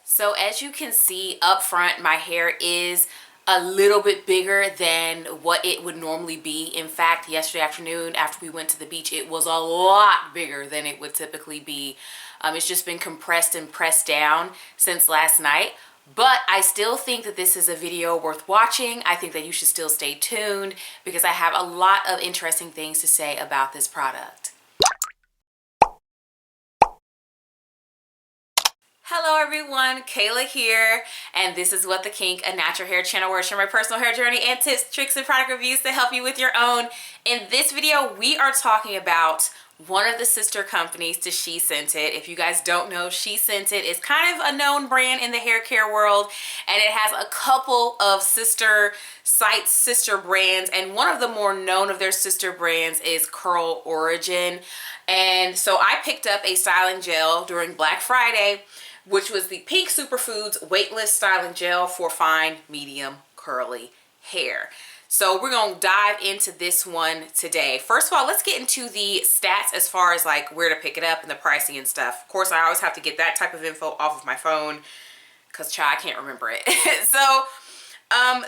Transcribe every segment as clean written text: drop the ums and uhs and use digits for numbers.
So as you can see up front, my hair is a little bit bigger than what it would normally be. In fact, yesterday afternoon after we went to the beach, it was a lot bigger than it would typically be. It's just been compressed and pressed down since last night. But I still think that this is a video worth watching. I think that you should still stay tuned because I have a lot of interesting things to say about this product. Hello everyone, Kayla here, and this is What the Kink, a natural hair channel where I share my personal hair journey and tips, tricks, and product reviews to help you with your own. In this video, we are talking about one of the sister companies to SheScentIt. If you guys don't know, SheScentIt is kind of a known brand in the hair care world, and it has a couple of sister sites, sister brands, and one of the more known of their sister brands is Curl Origin. And so I picked up a styling gel during Black Friday, which was the Pink Superfoods Weightless Styling Gel for fine, medium, curly hair. So we're gonna dive into this one today. First of all, let's get into the stats as far as like where to pick it up and the pricing and stuff. Of course, I always have to get that type of info off of my phone because I can't remember it. So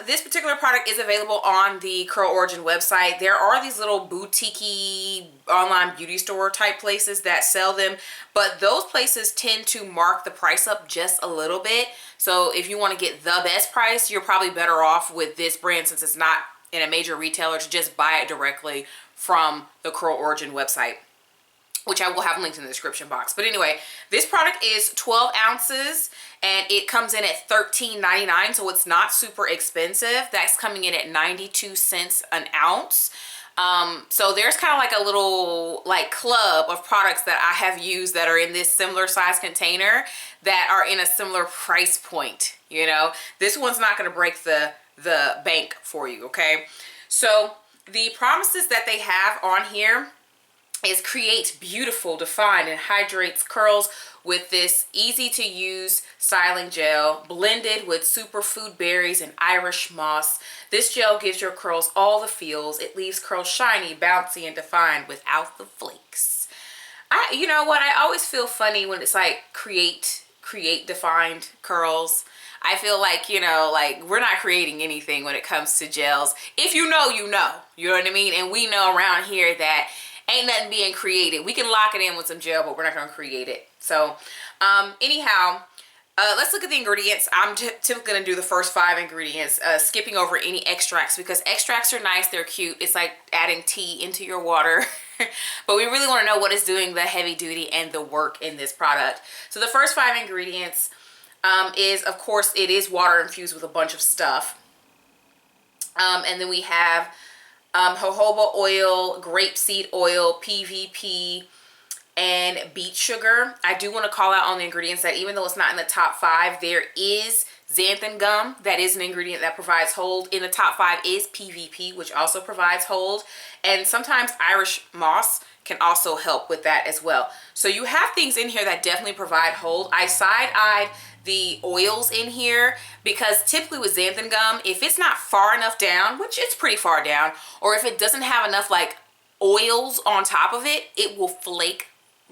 this particular product is available on the Curl Origin website. There are these little boutique-y online beauty store type places that sell them, but those places tend to mark the price up just a little bit. So if you want to get the best price, you're probably better off with this brand since it's not in a major retailer to just buy it directly from the Curl Origin website, which I will have linked in the description box. But anyway, this product is 12 ounces and it comes in at $13.99, so it's not super expensive. That's coming in at 92 cents an ounce. So there's kind of like a little like club of products that I have used that are in this similar size container that are in a similar price point. You know, this one's not going to break the bank for you, okay? So the promises that they have on here is create beautiful, defined, and hydrates curls with this easy to use styling gel blended with superfood berries and Irish moss. This gel gives your curls all the feels. It leaves curls shiny, bouncy, and defined without the flakes. You know what? I always feel funny when it's like create defined curls. I feel like, you know, like we're not creating anything when it comes to gels. If you know, you know. You know what I mean? And we know around here that ain't nothing being created. We can lock it in with some gel, but we're not going to create it. So anyhow, let's look at the ingredients. I'm typically going to do the first 5 ingredients, skipping over any extracts because extracts are nice. They're cute. It's like adding tea into your water. But we really want to know what is doing the heavy duty and the work in this product. So the first 5 ingredients is, of course, it is water infused with a bunch of stuff. And then we have jojoba oil, grapeseed oil, PVP, and beet sugar. I do want to call out on the ingredients that even though it's not in the top 5, there is xanthan gum. That is an ingredient that provides hold. In the top 5 is PVP, which also provides hold. And sometimes Irish moss can also help with that as well. So you have things in here that definitely provide hold. I side-eyed the oils in here because typically with xanthan gum, if it's not far enough down, which it's pretty far down, or if it doesn't have enough like oils on top of it, it will flake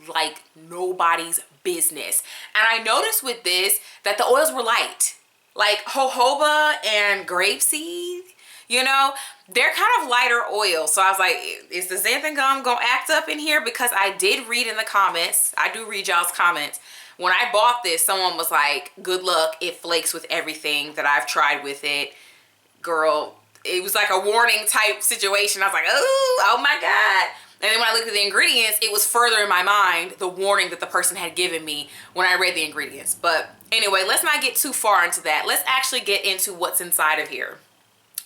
like nobody's business. And I noticed with this that the oils were light, like jojoba and grapeseed, you know, they're kind of lighter oils. So I was like, is the xanthan gum gonna act up in here? Because I did read in the comments, I do read y'all's comments. When I bought this, someone was like, good luck, it flakes with everything that I've tried with it. Girl, it was like a warning type situation. I was like, oh my God. And then when I looked at the ingredients, it was further in my mind, the warning that the person had given me when I read the ingredients. But anyway, let's not get too far into that. Let's actually get into what's inside of here.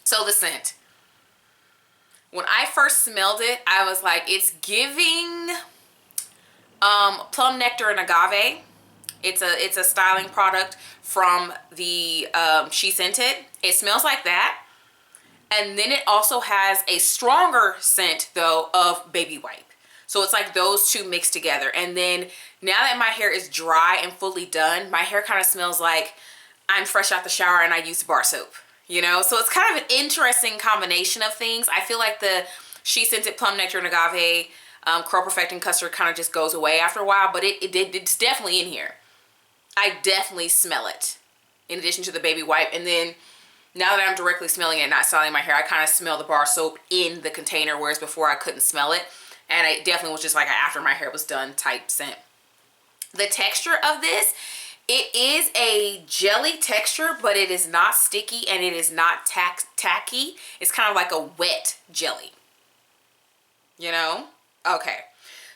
So the scent. When I first smelled it, I was like, it's giving plum nectar and agave. It's a styling product from the SheScentIt. It smells like that. And then it also has a stronger scent though of baby wipe. So it's like those two mixed together. And then now that my hair is dry and fully done, my hair kind of smells like I'm fresh out the shower and I used bar soap, you know? So it's kind of an interesting combination of things. I feel like the SheScentIt plum nectar and agave curl perfecting custard kind of just goes away after a while, but it's definitely in here. I definitely smell it in addition to the baby wipe. And then now that I'm directly smelling it, not styling my hair, I kind of smell the bar soap in the container, whereas before I couldn't smell it. And it definitely was just like after my hair was done type scent. The texture of this, it is a jelly texture, but it is not sticky and it is not tacky. It's kind of like a wet jelly, you know? Okay.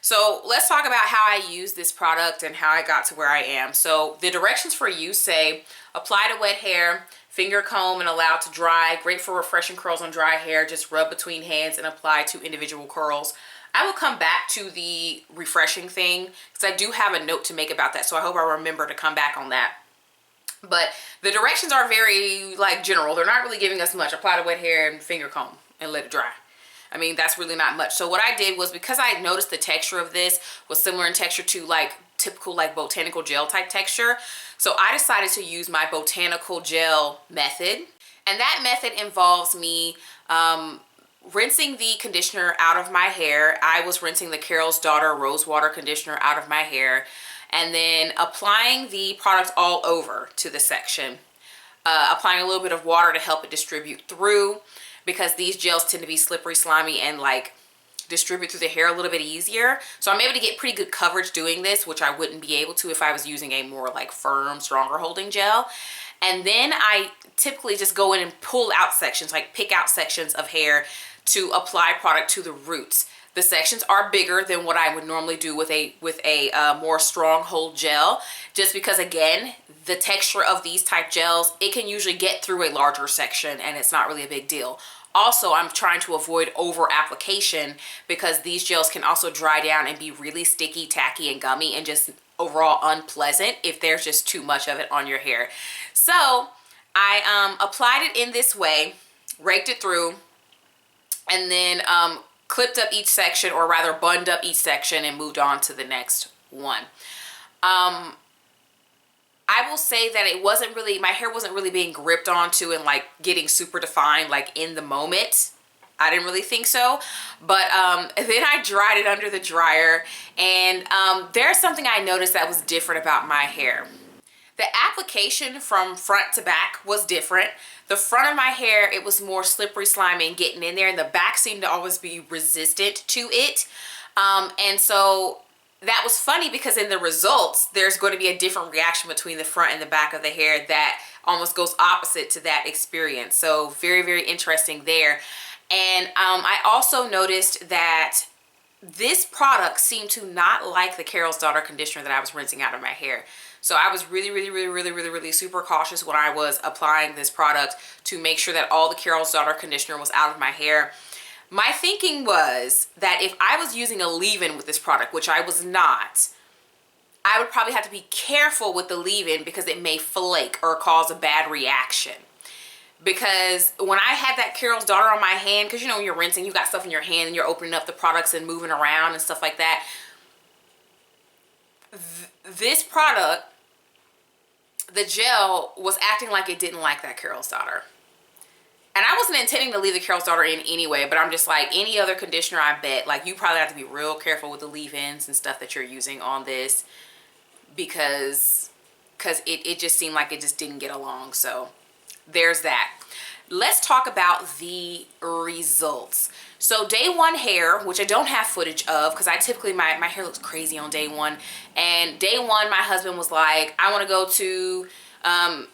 So let's talk about how I use this product and how I got to where I am. So the directions for use say, apply to wet hair, finger comb and allow to dry. Great for refreshing curls on dry hair. Just rub between hands and apply to individual curls. I will come back to the refreshing thing because I do have a note to make about that. So I hope I remember to come back on that. But the directions are very like general. They're not really giving us much. Apply to wet hair and finger comb and let it dry. I mean, that's really not much. So what I did was, because I noticed the texture of this was similar in texture to like typical like botanical gel type texture. So I decided to use my botanical gel method. And that method involves me rinsing the conditioner out of my hair. I was rinsing the Carol's Daughter Rose Water Conditioner out of my hair. And then applying the product all over to the section. Applying a little bit of water to help it distribute through, because these gels tend to be slippery, slimy, and like distribute through the hair a little bit easier. So I'm able to get pretty good coverage doing this, which I wouldn't be able to if I was using a more like firm, stronger holding gel. And then I typically just go in and pull out sections, like pick out sections of hair to apply product to the roots. The sections are bigger than what I would normally do with a more strong hold gel, just because again, the texture of these type gels, it can usually get through a larger section and it's not really a big deal. Also, I'm trying to avoid over application because these gels can also dry down and be really sticky, tacky, and gummy, and just overall unpleasant if there's just too much of it on your hair. So I applied it in this way, raked it through, and then clipped up each section, or rather bunned up each section, and moved on to the next one. I will say that it wasn't really, my hair wasn't really being gripped onto and like getting super defined like in the moment. I didn't really think so. But then I dried it under the dryer, and there's something I noticed that was different about my hair. The application from front to back was different. The front of my hair, it was more slippery, slimy, and getting in there, and the back seemed to always be resistant to it. And so that was funny because in the results, there's going to be a different reaction between the front and the back of the hair that almost goes opposite to that experience. So very, very interesting there. And I also noticed that this product seemed to not like the Carol's Daughter conditioner that I was rinsing out of my hair. So I was really super cautious when I was applying this product to make sure that all the Carol's Daughter conditioner was out of my hair. My thinking was that if I was using a leave-in with this product, which I was not, I would probably have to be careful with the leave-in because it may flake or cause a bad reaction. Because when I had that Carol's Daughter on my hand, because you know when you're rinsing, you've got stuff in your hand and you're opening up the products and moving around and stuff like that. This product, the gel, was acting like it didn't like that Carol's Daughter. And I wasn't intending to leave the Carol's Daughter in anyway, but I'm just like, any other conditioner, I bet, like, you probably have to be real careful with the leave-ins and stuff that you're using on this, because it just seemed like it just didn't get along. So there's that. Let's talk about the results. So day one hair, which I don't have footage of because I typically, my hair looks crazy on day one. And day one, my husband was like, I want to go to,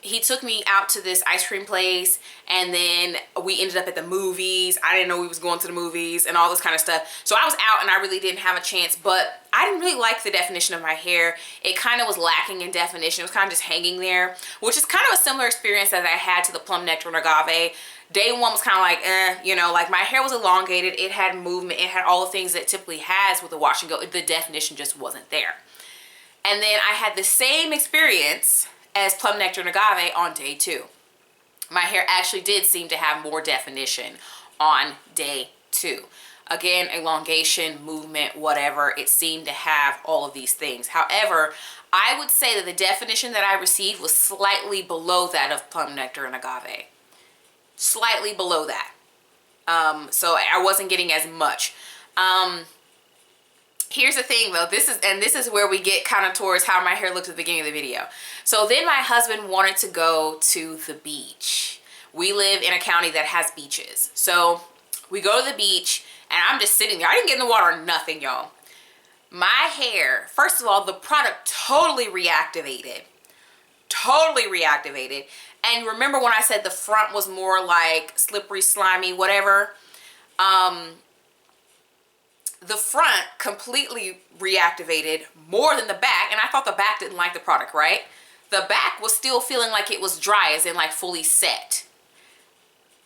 he took me out to this ice cream place, and then we ended up at the movies. I didn't know we was going to the movies and all this kind of stuff. So I was out and I really didn't have a chance, but I didn't really like the definition of my hair. It kind of was lacking in definition. It was kind of just hanging there, which is kind of a similar experience that I had to the Plum Nectar and Agave. Day one was kind of like, you know, like my hair was elongated. It had movement. It had all the things that it typically has with a wash and go. The definition just wasn't there. And then I had the same experience as Plum Nectar and Agave on day two. My hair actually did seem to have more definition on day two. Again, elongation, movement, whatever, it seemed to have all of these things. However, I would say that the definition that I received was slightly below that of Plum Nectar and Agave. Slightly below that. So I wasn't getting as much. Here's the thing though, this is where we get kind of towards how my hair looked at the beginning of the video. So then my husband wanted to go to the beach. We live in a county that has beaches. So we go to the beach and I'm just sitting there. I didn't get in the water or nothing, y'all. My hair, first of all, the product totally reactivated. Totally reactivated. And remember when I said the front was more like slippery, slimy, whatever? The front completely reactivated more than the back, and I thought the back didn't like the product, right? The back was still feeling like it was dry, as in like fully set.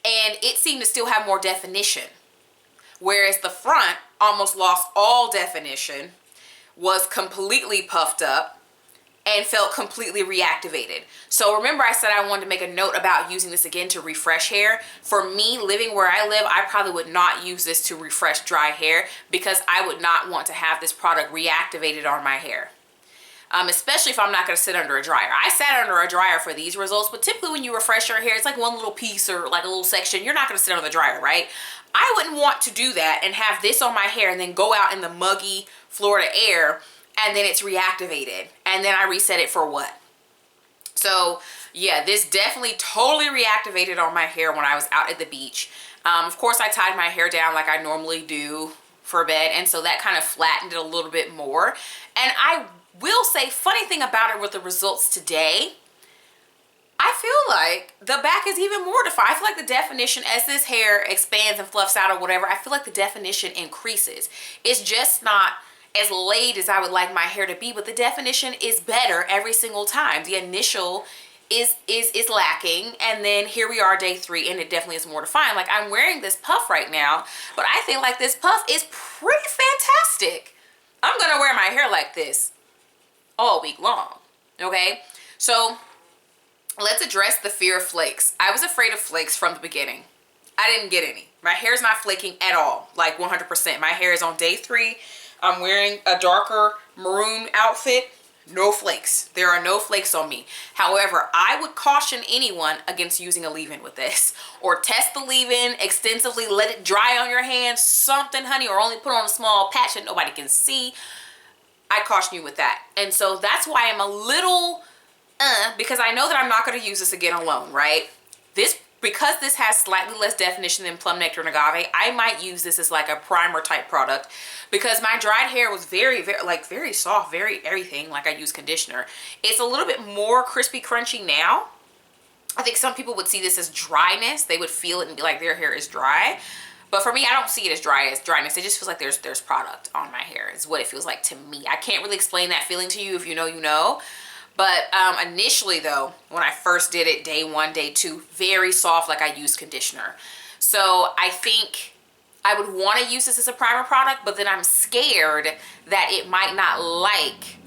And it seemed to still have more definition. Whereas the front almost lost all definition, was completely puffed up, and felt completely reactivated. So remember I said I wanted to make a note about using this again to refresh hair. For me, living where I live, I probably would not use this to refresh dry hair because I would not want to have this product reactivated on my hair. Especially if I'm not going to sit under a dryer. I sat under a dryer for these results, but typically when you refresh your hair, it's like one little piece or like a little section. You're not going to sit under the dryer, right? I wouldn't want to do that and have this on my hair and then go out in the muggy Florida air and then it's reactivated and then I reset it for what? So yeah, this definitely totally reactivated on my hair when I was out at the beach. Of course I tied my hair down like I normally do for bed, and so that kind of flattened it a little bit more. And I will say, funny thing about it with the results today, I feel like the back is even more defined. I feel like the definition, as this hair expands and fluffs out or whatever, I feel like the definition increases. It's just not as laid as I would like my hair to be, but the definition is better every single time. The initial is lacking, and then here we are day 3 and it definitely is more defined. Like I'm wearing this puff right now, but I think like this puff is pretty fantastic. I'm gonna wear my hair like this all week long. Okay, so let's address the fear of flakes. I was afraid of flakes from the beginning. I didn't get any. My hair is not flaking at all, like 100%. My hair is on day 3. I'm wearing a darker maroon outfit. No flakes. There are no flakes on me. However, I would caution anyone against using a leave-in with this, or test the leave-in extensively, let it dry on your hands, something, honey, or only put on a small patch that nobody can see. I caution you with that. And so that's why I'm a little because I know that I'm not going to use this again alone, right? Because this has slightly less definition than Plum Nectar and Agave, I might use this as like a primer type product because my dried hair was very soft, very everything, like I use conditioner. It's a little bit more crispy, crunchy now. I think some people would see this as dryness. They would feel it and be like their hair is dry. But for me, I don't see it as dryness. It just feels like there's product on my hair is what it feels like to me. I can't really explain that feeling to you. If you know, you know. But initially though, when I first did it, day 1, day 2, very soft, like I used conditioner. So I think I would want to use this as a primer product, but then I'm scared that it might not like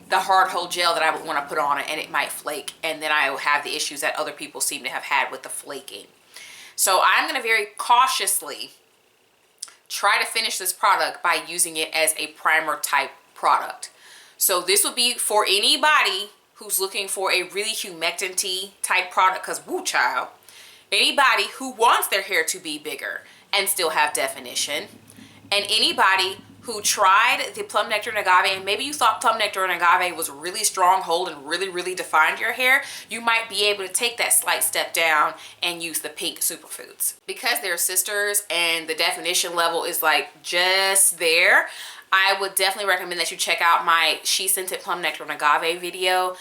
the hard hold gel that I would want to put on it, and it might flake, and then I will have the issues that other people seem to have had with the flaking. So I'm going to very cautiously try to finish this product by using it as a primer type product. So this would be for anybody who's looking for a really humectant type product, because woo child, anybody who wants their hair to be bigger and still have definition, and anybody who tried the Plum Nectar and Agave and maybe you thought Plum Nectar and Agave was really strong hold and really defined your hair, you might be able to take that slight step down and use the pink superfoods. Because they're sisters and the definition level is like just there, I would definitely recommend that you check out my She Scented Plum Nectar and Agave video.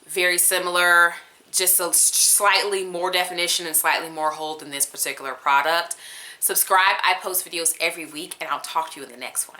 Very similar, just a slightly more definition and slightly more hold than this particular product. Subscribe. I post videos every week, and I'll talk to you in the next one.